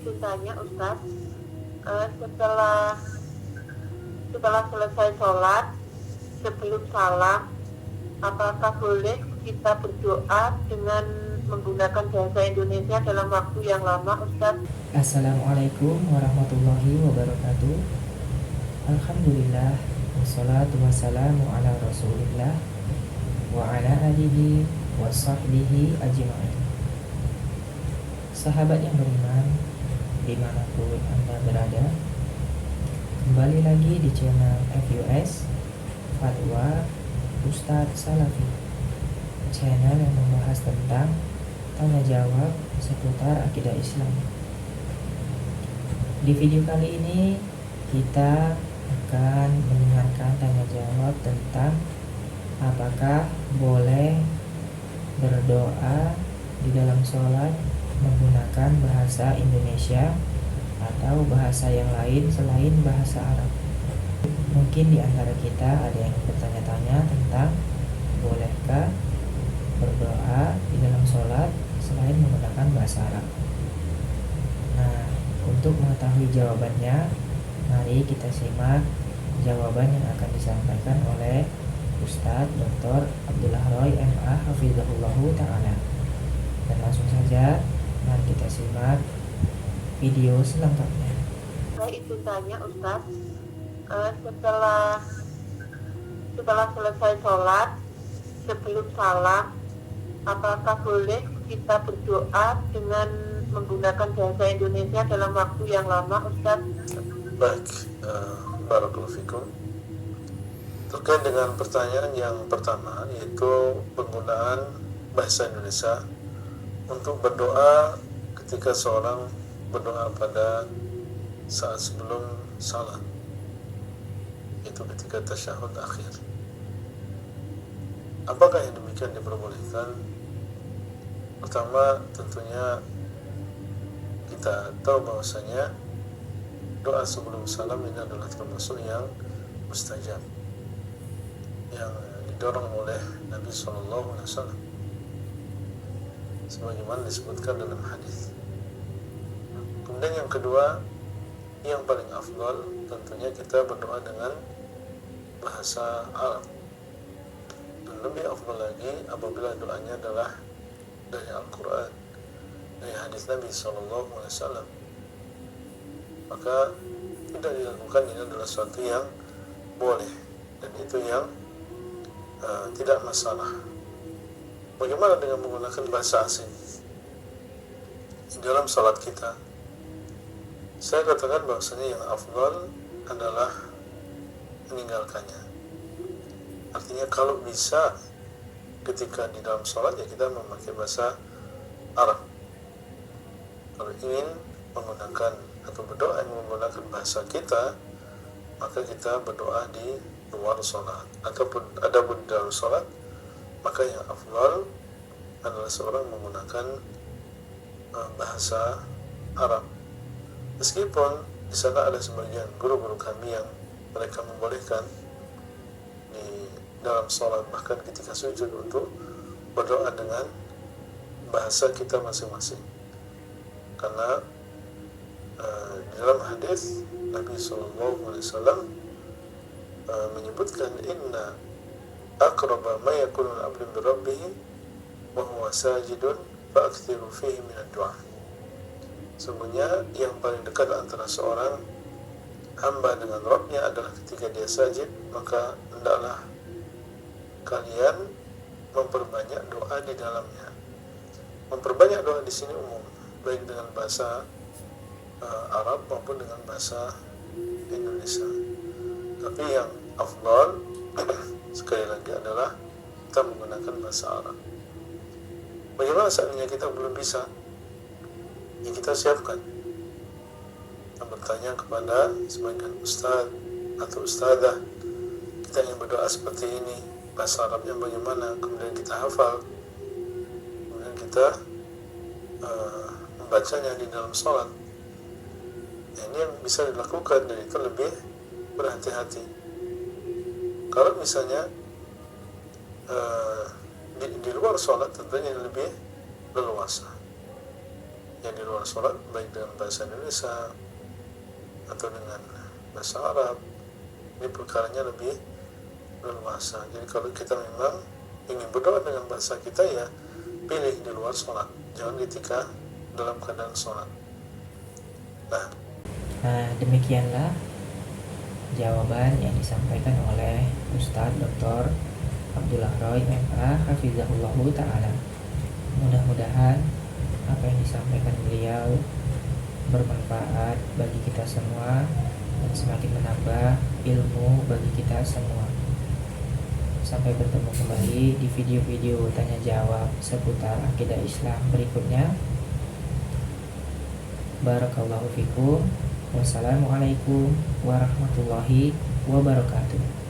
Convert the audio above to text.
izin tanya Ustaz, setelah selesai sholat, sebelum salam, apakah boleh kita berdoa dengan menggunakan bahasa Indonesia dalam waktu yang lama, Ustaz? Assalamualaikum warahmatullahi wabarakatuh. Alhamdulillah, wassalatu wassalamu ala rasulillah wa ala alihi wa sahbihi ajma'in. Sahabat yang beriman, dimanapun Anda berada, kembali lagi di channel FUS Fatwa Ustadz Salafi, channel yang membahas tentang tanya jawab seputar akidah Islam. Di video kali ini kita akan mendengarkan tanya jawab tentang apakah boleh berdoa di dalam sholat menggunakan bahasa Indonesia atau bahasa yang lain selain bahasa Arab. Mungkin di antara kita ada yang bertanya-tanya tentang bolehkah berdoa di dalam sholat selain menggunakan bahasa Arab. Nah, untuk mengetahui jawabannya, mari kita simak jawaban yang akan disampaikan oleh Ustadz Dr. Abdullah Roy MA Hafizahullahu Ta'ala. Dan langsung saja, mari kita simak video selengkapnya. Saya izin tanya Ustaz, setelah selesai sholat, sebelum salam, apakah boleh kita berdoa dengan menggunakan bahasa Indonesia dalam waktu yang lama, Ustaz? Baik, barakallahu fikum. Terkait dengan pertanyaan yang pertama, yaitu penggunaan bahasa Indonesia untuk berdoa ketika seorang berdoa pada saat sebelum salat, itu ketika tasyahud akhir. Apakah yang demikian diperbolehkan? Pertama, tentunya kita tahu bahwasanya doa sebelum salam ini adalah termasuk yang mustajab, yang didorong oleh Nabi SAW, sebagaimana disebutkan dalam hadis. Kemudian yang kedua, yang paling afdal tentunya kita berdoa dengan bahasa Arab. Dan lebih afdal lagi apabila doanya adalah dari Al-Quran, dari hadis Nabi SAW, maka tidak dilakukan ini adalah sesuatu yang boleh, dan itu yang tidak masalah. Bagaimana dengan menggunakan bahasa asing dalam salat kita? Saya katakan bahwasanya yang afdal adalah meninggalkannya. Artinya kalau bisa ketika di dalam salat ya kita memakai bahasa Arab. Kalau ingin menggunakan atau berdoa yang menggunakan bahasa kita, maka kita berdoa di luar salat. Ataupun adapun di dalam salat, maka yang afdal adalah seorang menggunakan bahasa Arab. Meskipun di sana ada sebagian guru-guru kami yang mereka membolehkan di dalam salat bahkan ketika sujud untuk berdoa dengan bahasa kita masing-masing. Karena di dalam hadis Nabi SAW menyebutkan inna aqraba ma yakunu al-abdu bi rabbih wa huwa sajidun fa akthiru fihi min ad-du'a. Sebenarnya yang paling dekat antara seorang hamba dengan Rabb-nya adalah ketika dia sajid, maka hendaklah kalian memperbanyak doa di dalamnya. Memperbanyak doa di sini umum, baik dengan bahasa Arab maupun dengan bahasa Indonesia. Tapi yang afdal sekali lagi adalah kita menggunakan bahasa Arab. Bagaimana seandainya kita belum bisa? Ya kita siapkan. Kita bertanya kepada sebagian ustaz atau ustazah, kita ingin berdoa seperti ini, bahasa Arabnya bagaimana? Kemudian kita hafal, kemudian kita membacanya di dalam sholat. Ya, ini yang bisa dilakukan, dan itu lebih berhati-hati. Kalau misalnya di luar sholat tentunya lebih leluasa. yang di luar sholat, baik dengan bahasa Indonesia atau dengan bahasa Arab, ini perkaranya lebih leluasa. Jadi kalau kita memang ingin berdoa dengan bahasa kita, ya pilih di luar sholat, jangan ketika dalam keadaan sholat. Nah, demikianlah jawaban yang disampaikan oleh Ustadz Dr. Abdullah Roy MA Hafizahullah Ta'ala. Mudah-mudahan apa yang disampaikan beliau bermanfaat bagi kita semua dan semakin menambah ilmu bagi kita semua. Sampai bertemu kembali di video-video tanya jawab seputar akidah Islam berikutnya. Barakallahu fikum. Wassalamualaikum warahmatullahi wabarakatuh.